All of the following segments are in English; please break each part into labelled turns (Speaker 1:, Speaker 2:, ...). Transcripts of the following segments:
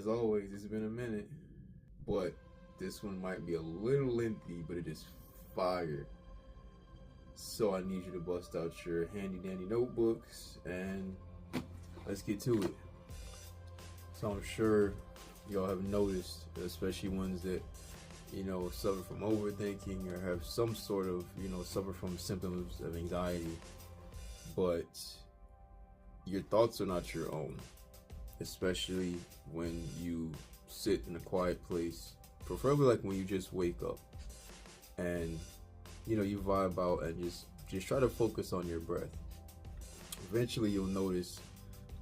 Speaker 1: As always, it's been a minute, but this one might be a little lengthy, but it is fire. So I need you to bust out your handy dandy notebooks and let's get to it. So I'm sure y'all have noticed, especially ones that, suffer from overthinking or have some sort of, suffer from symptoms of anxiety, but your thoughts are not your own, especially when you sit in a quiet place, preferably like when you just wake up and you vibe out and just try to focus on your breath. Eventually you'll notice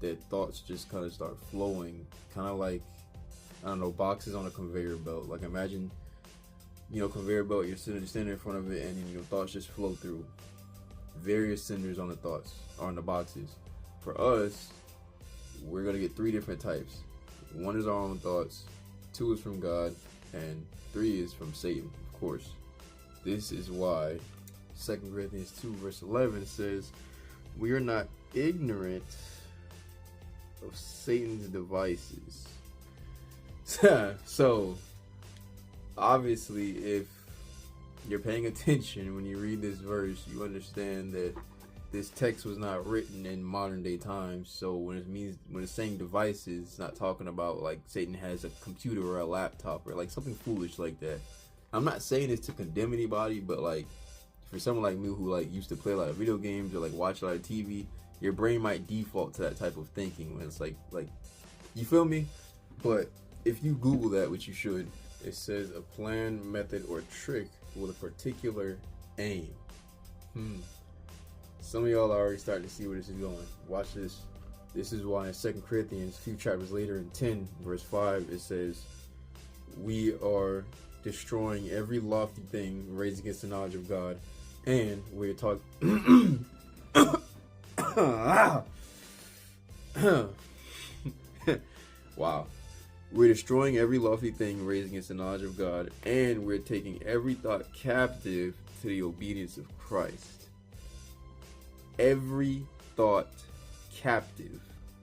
Speaker 1: that thoughts just kind of start flowing, kind of like, I don't know, boxes on a conveyor belt. Like imagine, conveyor belt, you're standing in front of it and your thoughts just flow through. Various cinders on the thoughts, on the boxes. For us, we're going to get 3 different types. 1 is our own thoughts, 2 is from God, and 3 is from Satan, of course. This is why 2 Corinthians 2 verse 11 says, we are not ignorant of Satan's devices. So, obviously, if you're paying attention when you read this verse, you understand that this text was not written in modern day times. So when it's saying devices, it's not talking about like Satan has a computer or a laptop or like something foolish like that. I'm not saying this to condemn anybody, but like for someone like me who like used to play a lot of video games or like watch a lot of TV, your brain might default to that type of thinking when it's like you feel me? But if you Google that, which you should, it says a plan, method, or trick with a particular aim. Some of y'all are already starting to see where this is going. Watch this. This is why in 2 Corinthians, a few chapters later in 10 verse 5, it says, we are destroying every lofty thing raised against the knowledge of God, and we're talking wow. We're destroying every lofty thing raised against the knowledge of God, and we're taking every thought captive to the obedience of Christ. Every thought captive.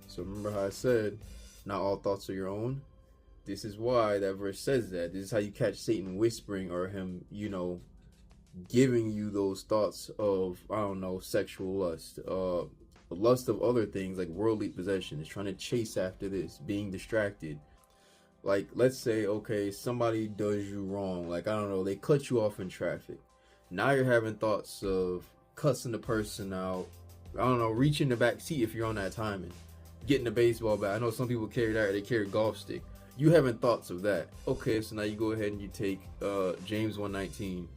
Speaker 1: So remember how I said, not all thoughts are your own? This is why that verse says that. This is how you catch Satan whispering or him, giving you those thoughts of, I don't know, sexual lust, lust of other things like worldly possessions, trying to chase after this, being distracted. Like, let's say, okay, somebody does you wrong. Like, I don't know, they cut you off in traffic. Now you're having thoughts of cussing the person out. I don't know, reaching the back seat if you're on that timing. Getting a baseball bat. I know some people carry that or they carry a golf stick. You having thoughts of that. Okay, so now you go ahead and you take James 1:19.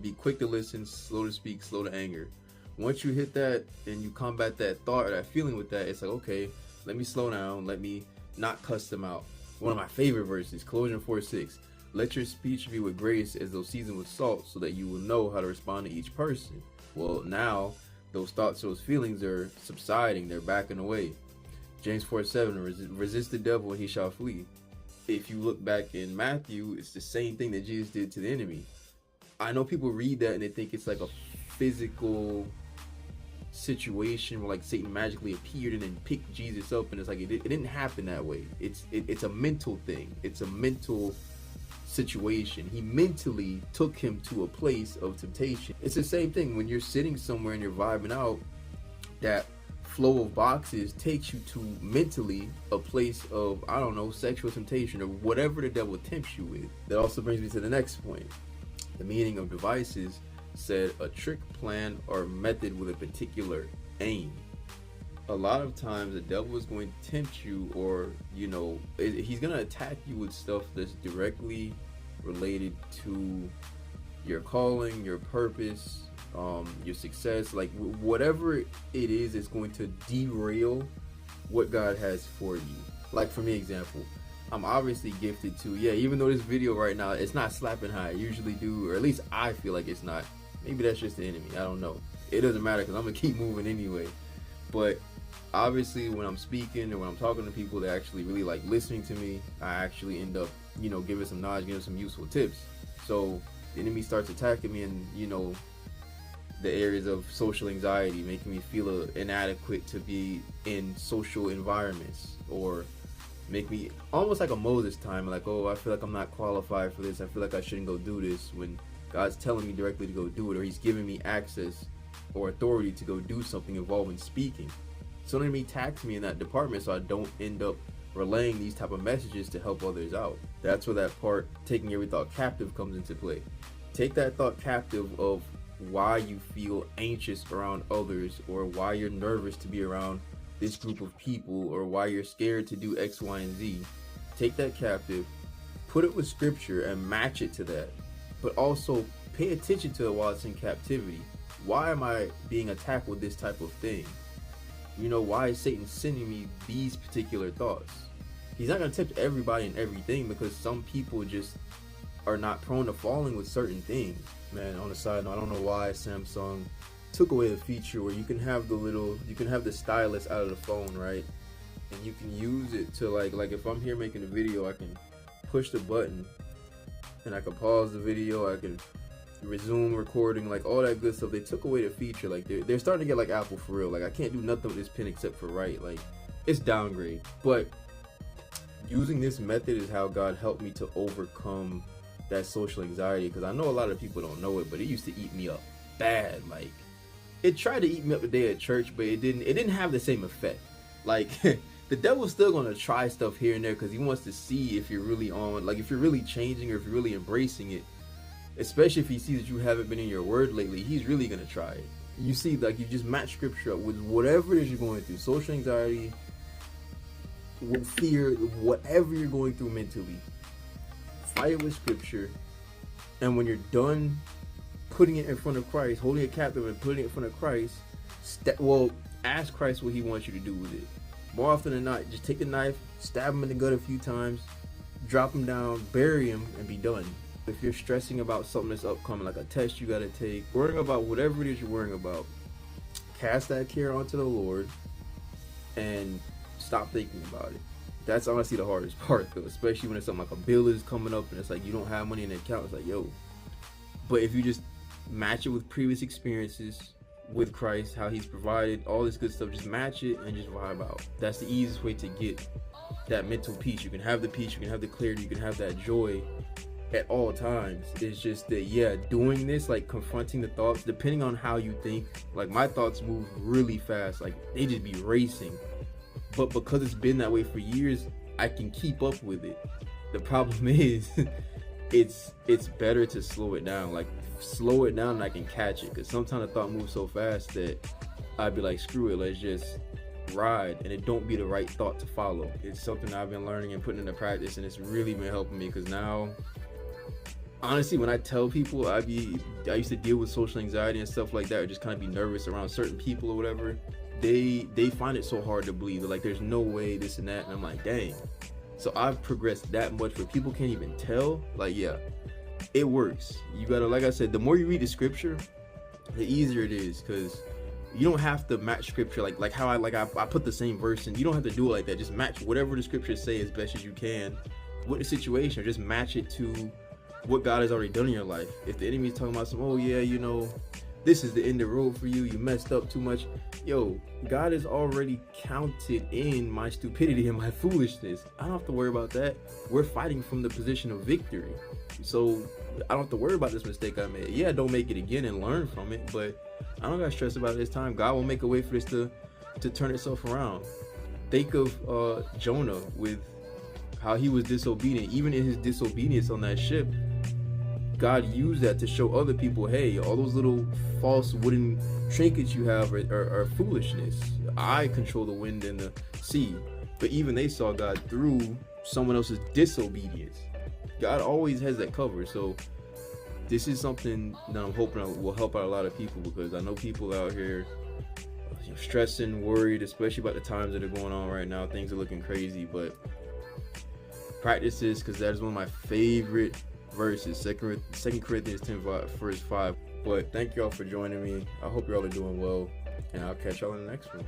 Speaker 1: Be quick to listen, slow to speak, slow to anger. Once you hit that and you combat that thought or that feeling with that, it's like, okay, let me slow down. Let me not cuss them out. One of my favorite verses, Colossians 4:6. Let your speech be with grace as though seasoned with salt, so that you will know how to respond to each person. Well, now those thoughts, those feelings are subsiding. They're backing away. James 4:7. Resist the devil and he shall flee. If you look back in Matthew, it's the same thing that Jesus did to the enemy. I know people read that and they think it's like a physical situation where like Satan magically appeared and then picked Jesus up, and it's like it didn't happen that way. It's a mental thing. It's a mental situation. He mentally took him to a place of temptation. It's the same thing when you're sitting somewhere and you're vibing out. That flow of boxes takes you to mentally a place of, I don't know, sexual temptation or whatever the devil tempts you with. That also brings me to the next point. The meaning of devices said a trick, plan, or method with a particular aim. A lot of times the devil is going to tempt you, or he's going to attack you with stuff that's directly related to your calling, your purpose, your success. Like whatever it is, it's going to derail what God has for you. Like for me, example, I'm obviously gifted to, even though this video right now, it's not slapping high. I usually do, or at least I feel like it's not. Maybe that's just the enemy. I don't know. It doesn't matter because I'm going to keep moving anyway. But obviously when I'm speaking or when I'm talking to people that actually really like listening to me, I actually end up, giving some knowledge, giving some useful tips. So the enemy starts attacking me in, the areas of social anxiety, making me feel inadequate to be in social environments, or make me almost like a Moses time, like, oh, I feel like I'm not qualified for this, I feel like I shouldn't go do this, when God's telling me directly to go do it, or he's giving me access or authority to go do something involving speaking. So let me tax me in that department so I don't end up relaying these type of messages to help others out. That's where that part, taking every thought captive, comes into play. Take that thought captive of why you feel anxious around others, or why you're nervous to be around this group of people, or why you're scared to do X, Y, and Z. Take that captive, put it with scripture and match it to that, but also pay attention to it while it's in captivity. Why am I being attacked with this type of thing? You know, why is Satan sending me these particular thoughts? He's not going to tempt everybody and everything, because some people just are not prone to falling with certain things. Man, on a side note, I don't know why Samsung took away the feature where you can have the stylus out of the phone, right? And you can use it to like if I'm here making a video, I can push the button and I can pause the video, I can resume recording, like all that good stuff. They took away the feature. Like they're starting to get like Apple for real. Like I can't do nothing with this pen except for write. Like it's downgrade. But using this method is how God helped me to overcome that social anxiety, because I know a lot of people don't know it, but it used to eat me up bad. Like it tried to eat me up today at church, but it didn't have the same effect. Like the devil's still gonna try stuff here and there because he wants to see if you're really on, like if you're really changing or if you're really embracing it. Especially if he sees that you haven't been in your word lately, he's really gonna try it. You see, like you just match scripture up with whatever it is you're going through, social anxiety, fear, whatever you're going through mentally. Fight it with scripture, and when you're done putting it in front of Christ, holding it captive and putting it in front of Christ, ask Christ what he wants you to do with it. More often than not, just take the knife, stab him in the gut a few times, drop him down, bury him, and be done. If you're stressing about something that's upcoming, like a test you gotta take, worrying about whatever it is you're worrying about, cast that care onto the Lord and stop thinking about it. That's honestly the hardest part though, especially when it's something like a bill is coming up and it's like you don't have money in the account. It's like, yo. But if you just match it with previous experiences with Christ, how he's provided, all this good stuff, just match it and just vibe out. That's the easiest way to get that mental peace. You can have the peace, you can have the clarity, you can have that joy at all times. It's just that, yeah, doing this, like confronting the thoughts, depending on how you think. Like my thoughts move really fast, like they just be racing. But because it's been that way for years, I can keep up with it. The problem is it's better to slow it down. Like slow it down and I can catch it, because sometimes the thought moves so fast that I'd be like, screw it, let's just ride, and it don't be the right thought to follow. It's something I've been learning and putting into practice, and it's really been helping me, because now honestly, when I tell people I used to deal with social anxiety and stuff like that, or just kind of be nervous around certain people or whatever, they find it so hard to believe. They're like, there's no way, this and that, and I'm like, dang. So I've progressed that much where people can't even tell. Like, yeah, it works. You gotta, like I said, the more you read the scripture, the easier it is, because you don't have to match scripture like how I put the same verse in. You don't have to do it like that. Just match whatever the scriptures say as best as you can with the situation, or just match it to what God has already done in your life. If the enemy's talking about some, oh yeah, you know, this is the end of the road for you, you messed up too much. Yo, God has already counted in my stupidity and my foolishness. I don't have to worry about that. We're fighting from the position of victory. So I don't have to worry about this mistake I made. Yeah, don't make it again and learn from it, but I don't got to stress about it this time. God will make a way for this to turn itself around. Think of Jonah, with how he was disobedient. Even in his disobedience on that ship, God used that to show other people, hey, all those little false wooden trinkets you have are foolishness. I control the wind and the sea. But even they saw God through someone else's disobedience. God always has that covered. So this is something that I'm hoping will help out a lot of people, because I know people out here, you know, stressing, worried, especially about the times that are going on right now. Things are looking crazy, but practice this, because that is one of my favorite verses, 2 Corinthians 10 verse 5. But thank y'all for joining me. I hope y'all are doing well, and I'll catch y'all in the next one.